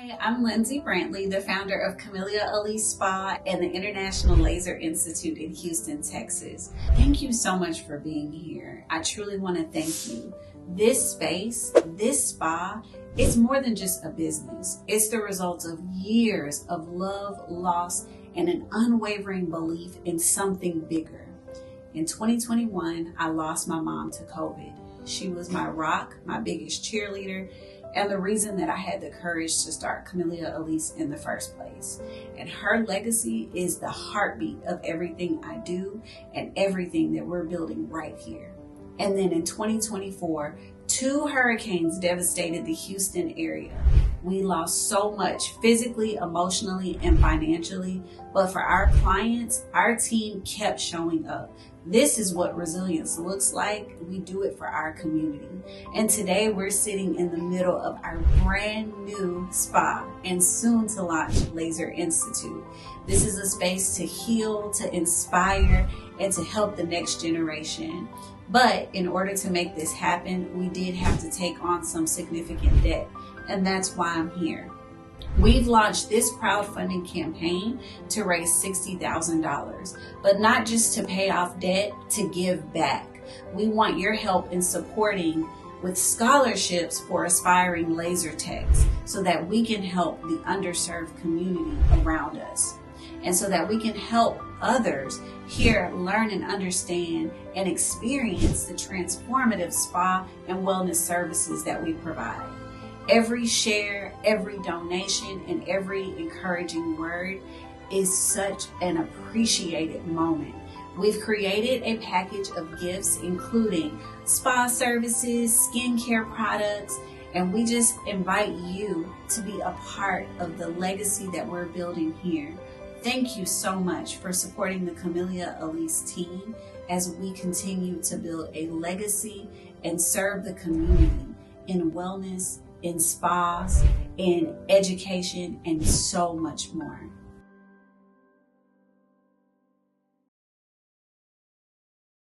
Hi, I'm Lindsay Brantley, the founder of Camellia Alise Spa and the International Laser Institute in Houston, Texas. Thank you so much for being here. I truly want to thank you. This space, this spa, it's more than just a business. It's the result of years of love, loss, and an unwavering belief in something bigger. In 2021, I lost my mom to COVID. She was my rock, my biggest cheerleader, and the reason that I had the courage to start Camellia Alise in the first place. And her legacy is the heartbeat of everything I do and everything that we're building right here. And then in 2024, 2 hurricanes devastated the Houston area. We lost so much physically, emotionally, and financially, but for our clients, our team kept showing up. This is what resilience looks like. We do it for our community. And today we're sitting in the middle of our brand new spa and soon to launch Laser Institute. This is a space to heal, to inspire, and to help the next generation. But in order to make this happen, we did have to take on some significant debt, and that's why I'm here. We've launched this crowdfunding campaign to raise $60,000, but not just to pay off debt, to give back. We want your help in supporting with scholarships for aspiring laser techs so that we can help the underserved community around us, and so that we can help others here learn and understand and experience the transformative spa and wellness services that we provide. Every share, every donation, and every encouraging word is such an appreciated moment. We've created a package of gifts including spa services, skincare products, and we just invite you to be a part of the legacy that we're building here. Thank you so much for supporting the Camellia Alise team as we continue to build a legacy and serve the community in wellness, in spas, in education, and so much more.